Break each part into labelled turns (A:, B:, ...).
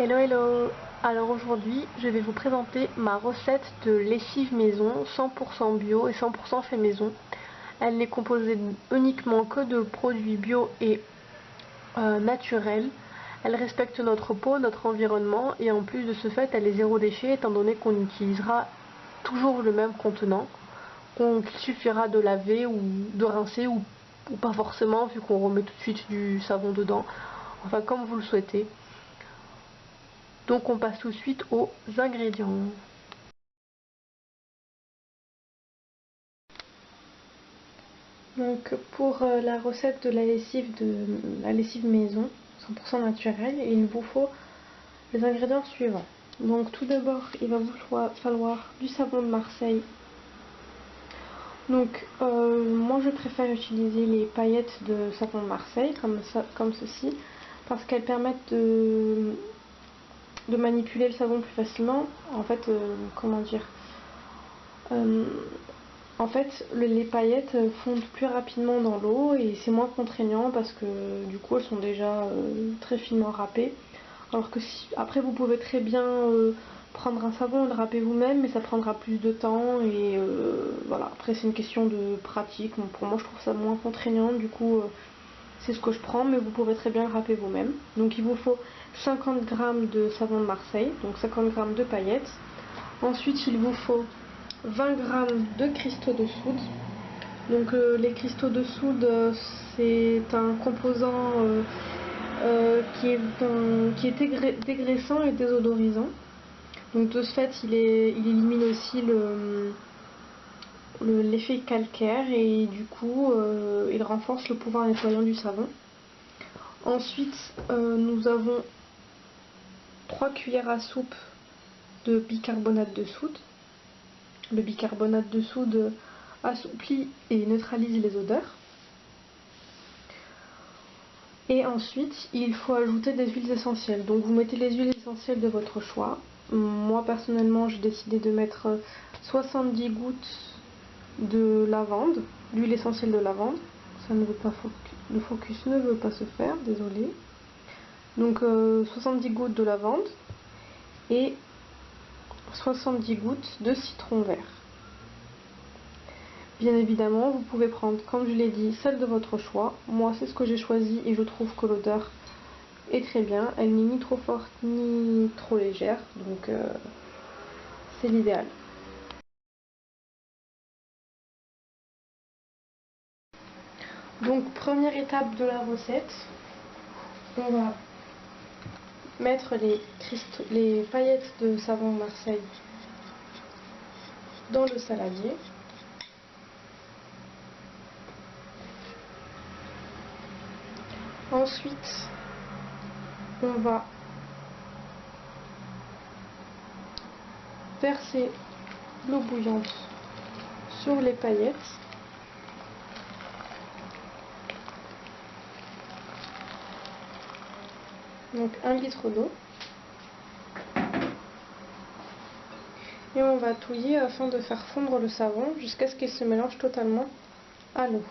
A: Hello hello. Alors aujourd'hui je vais vous présenter ma recette de lessive maison 100% bio et 100% fait maison. Elle n'est composée uniquement que de produits bio et naturels. Elle respecte notre peau, notre environnement et en plus de ce fait elle est zéro déchet étant donné qu'on utilisera toujours le même contenant. Donc il suffira de laver ou de rincer ou pas forcément vu qu'on remet tout de suite du savon dedans. Enfin comme vous le souhaitez. Donc on passe tout de suite aux ingrédients. Donc pour la recette de la lessive maison 100% naturelle, il vous faut les ingrédients suivants. Donc tout d'abord il va vous falloir du savon de Marseille. Donc moi je préfère utiliser les paillettes de savon de Marseille comme ceci parce qu'elles permettent de manipuler le savon plus facilement. En fait, comment dire, en fait, les paillettes fondent plus rapidement dans l'eau et c'est moins contraignant parce que du coup elles sont déjà très finement râpées. Alors que après vous pouvez très bien prendre un savon et le râper vous-même, mais ça prendra plus de temps et voilà. Après c'est une question de pratique. Bon, pour moi je trouve ça moins contraignant, du coup c'est ce que je prends, mais vous pouvez très bien le râper vous-même. Donc il vous faut 50 g de savon de Marseille, donc 50 g de paillettes. Ensuite il vous faut 20 g de cristaux de soude. Donc les cristaux de soude c'est un composant qui est dégraissant et désodorisant. Donc de ce fait il élimine aussi l'effet calcaire et du coup il renforce le pouvoir nettoyant du savon. Ensuite nous avons 3 cuillères à soupe de bicarbonate de soude. Le bicarbonate de soude assouplit et neutralise les odeurs. Et ensuite, il faut ajouter des huiles essentielles. Donc vous mettez les huiles essentielles de votre choix. Moi personnellement, j'ai décidé de mettre 70 gouttes de lavande, l'huile essentielle de lavande. Ça ne veut pas le focus ne veut pas se faire, désolé. Donc 70 gouttes de lavande et 70 gouttes de citron vert. Bien évidemment, vous pouvez prendre, comme je l'ai dit, celle de votre choix. Moi, c'est ce que j'ai choisi et je trouve que l'odeur est très bien. Elle n'est ni trop forte ni trop légère, donc c'est l'idéal. Donc, première étape de la recette, on va mettre les paillettes de savon Marseille dans le saladier. Ensuite, on va verser l'eau bouillante sur les paillettes. Donc 1 litre d'eau. Et on va touiller afin de faire fondre le savon jusqu'à ce qu'il se mélange totalement à l'eau.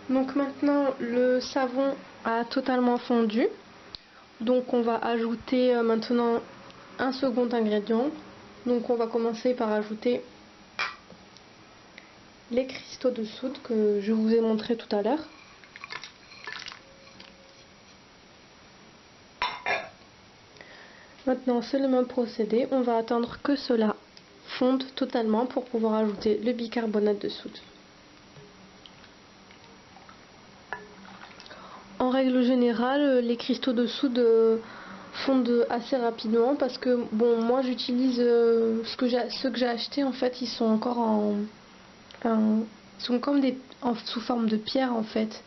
A: Donc maintenant le savon a totalement fondu. Donc on va ajouter maintenant un second ingrédient. Donc on va commencer par ajouter les cristaux de soude que je vous ai montré tout à l'heure. Maintenant c'est le même procédé, on va attendre que cela fonde totalement pour pouvoir ajouter le bicarbonate de soude. En règle générale, les cristaux de soude fondent assez rapidement parce que bon, moi j'utilise ceux que j'ai achetés en fait, ils sont encore sont comme sous forme de pierre en fait.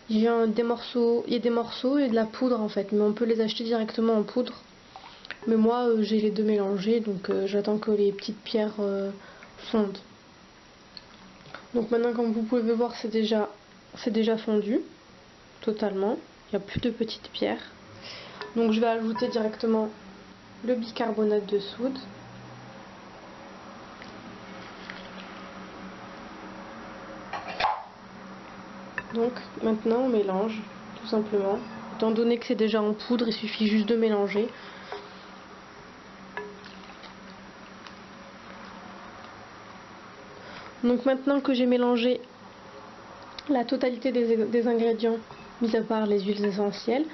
A: Il y a des morceaux et de la poudre en fait, mais on peut les acheter directement en poudre. Mais moi j'ai les deux mélangés, donc j'attends que les petites pierres fondent. Donc maintenant, comme vous pouvez voir, c'est déjà fondu totalement. Il n'y a plus de petites pierres. Donc je vais ajouter directement le bicarbonate de soude. Donc maintenant on mélange tout simplement. Étant donné que c'est déjà en poudre, il suffit juste de mélanger. Donc maintenant que j'ai mélangé la totalité des ingrédients, mis à part les huiles essentielles,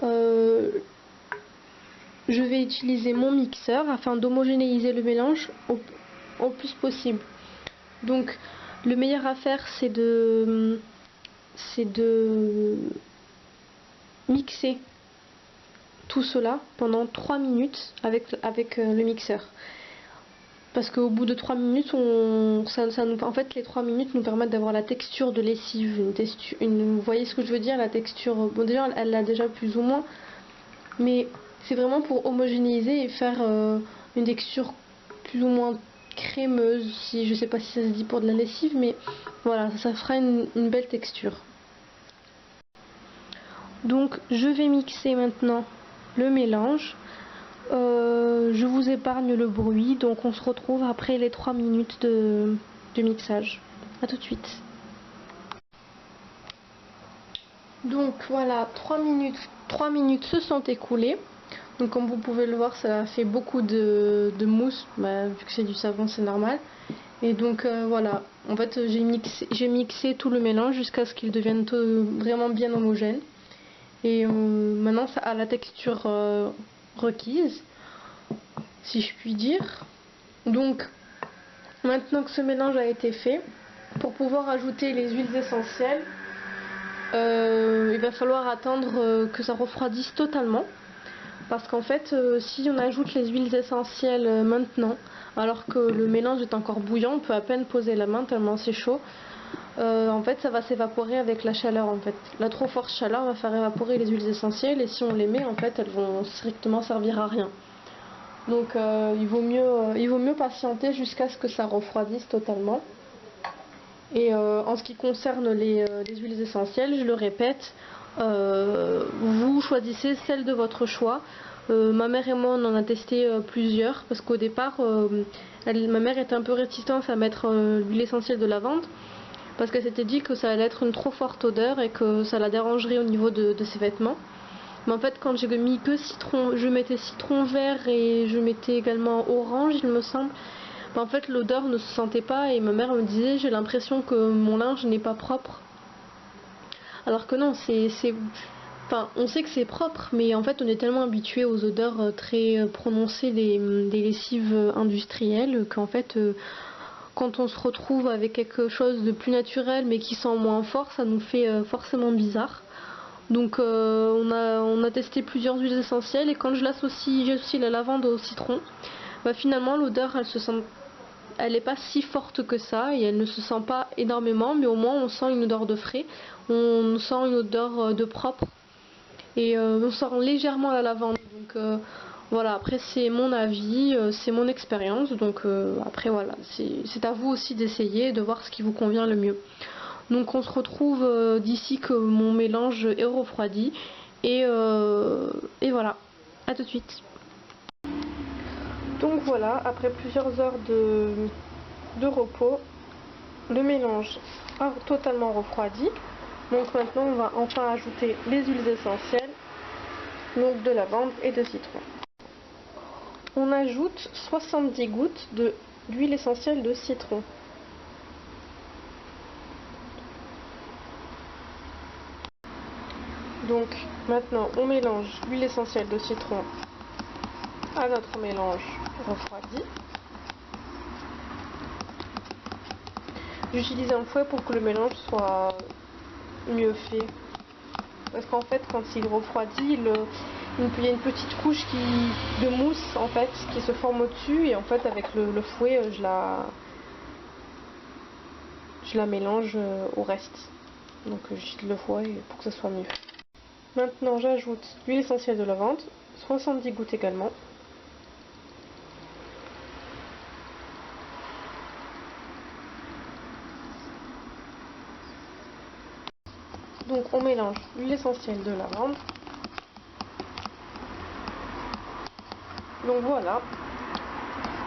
A: je vais utiliser mon mixeur afin d'homogénéiser le mélange au plus possible. Donc le meilleur à faire c'est de mixer tout cela pendant 3 minutes avec le mixeur. Parce qu'au bout de 3 minutes, en fait, les 3 minutes nous permettent d'avoir la texture de lessive. Vous voyez ce que je veux dire? La texture, bon, déjà, elle l'a déjà plus ou moins, mais c'est vraiment pour homogénéiser et faire une texture plus ou moins crémeuse. Si, je sais pas si ça se dit pour de la lessive, mais voilà, ça fera une belle texture. Donc, je vais mixer maintenant le mélange. Je vous épargne le bruit, donc on se retrouve après les 3 minutes de mixage. A tout de suite. Donc voilà, 3 minutes se sont écoulées. Donc comme vous pouvez le voir, ça a fait beaucoup de mousse, vu que c'est du savon, c'est normal. Et donc voilà, en fait j'ai mixé tout le mélange jusqu'à ce qu'il devienne vraiment bien homogène. Et maintenant ça a la texture requise, si je puis dire. Donc maintenant que ce mélange a été fait, pour pouvoir ajouter les huiles essentielles, il va falloir attendre que ça refroidisse totalement. Parce qu'en fait, si on ajoute les huiles essentielles maintenant, alors que le mélange est encore bouillant, on peut à peine poser la main tellement c'est chaud. En fait, ça va s'évaporer avec la chaleur. En fait, la trop forte chaleur va faire évaporer les huiles essentielles, et si on les met, en fait, elles vont strictement servir à rien. Donc, il vaut mieux patienter jusqu'à ce que ça refroidisse totalement. Et en ce qui concerne les huiles essentielles, je le répète, vous choisissez celle de votre choix. Ma mère et moi on en a testé plusieurs, parce qu'au départ ma mère était un peu réticente à mettre l'huile essentielle de lavande, parce qu'elle s'était dit que ça allait être une trop forte odeur et que ça la dérangerait au niveau de ses vêtements. Mais en fait, quand j'ai mis que citron, je mettais citron vert et je mettais également orange, il me semble. En fait, l'odeur ne se sentait pas, et ma mère me disait j'ai l'impression que mon linge n'est pas propre. Alors que non, enfin, on sait que c'est propre, mais en fait on est tellement habitué aux odeurs très prononcées des lessives industrielles qu'en fait quand on se retrouve avec quelque chose de plus naturel mais qui sent moins fort, ça nous fait forcément bizarre. Donc on a testé plusieurs huiles essentielles, et quand j'associe la lavande au citron, finalement l'odeur elle n'est pas si forte que ça, et elle ne se sent pas énormément, mais au moins on sent une odeur de frais, on sent une odeur de propre, et on sent légèrement la lavande. Donc voilà, après c'est mon avis, c'est mon expérience, donc après voilà, c'est à vous aussi d'essayer, de voir ce qui vous convient le mieux. Donc on se retrouve d'ici que mon mélange est refroidi, et voilà, à tout de suite. Donc voilà, après plusieurs heures de repos, le mélange a totalement refroidi. Donc maintenant on va enfin ajouter les huiles essentielles, donc de lavande et de citron. On ajoute 70 gouttes d'huile essentielle de citron. Donc maintenant on mélange l'huile essentielle de citron à notre mélange refroidi. J'utilise un fouet pour que le mélange soit mieux fait. Parce qu'en fait, quand il refroidit, il y a une petite couche de mousse en fait qui se forme au-dessus, et en fait avec le fouet, je la mélange au reste. Donc j'utilise le fouet pour que ce soit mieux. Maintenant j'ajoute l'huile essentielle de lavande, 70 gouttes également. Donc on mélange l'huile essentielle de lavande. Donc voilà.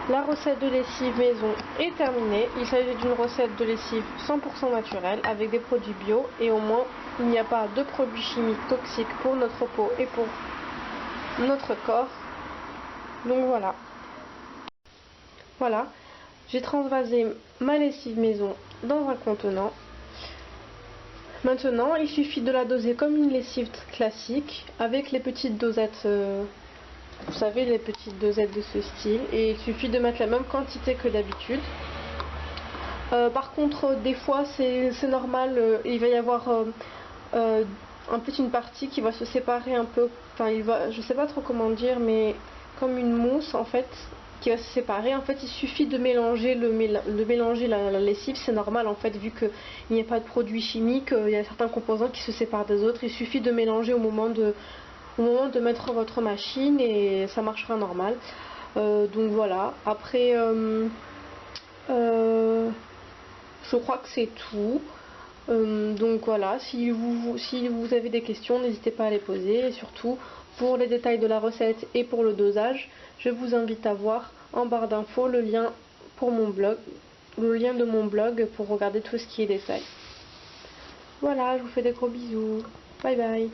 A: La recette de lessive maison est terminée. Il s'agit d'une recette de lessive 100% naturelle avec des produits bio et au moins il n'y a pas de produits chimiques toxiques pour notre peau et pour notre corps. Donc voilà. Voilà, j'ai transvasé ma lessive maison dans un contenant. Maintenant, il suffit de la doser comme une lessive classique avec les petites dosettes. Vous savez, les petites dosettes de ce style, et il suffit de mettre la même quantité que d'habitude. Par contre, des fois c'est normal, il va y avoir un peu une partie qui va se séparer un peu, enfin je sais pas trop comment dire, mais comme une mousse en fait qui va se séparer. En fait, il suffit de mélanger la lessive, c'est normal en fait, vu qu'il n'y a pas de produits chimiques, il y a certains composants qui se séparent des autres. Il suffit de mélanger au moment de mettre votre machine et ça marchera normal. Donc voilà. Après, je crois que c'est tout. Donc voilà, si vous avez des questions, n'hésitez pas à les poser. Et surtout, pour les détails de la recette et pour le dosage, je vous invite à voir en barre d'infos le lien pour mon blog, le lien de mon blog pour regarder tout ce qui est détail. Voilà, je vous fais des gros bisous. Bye bye.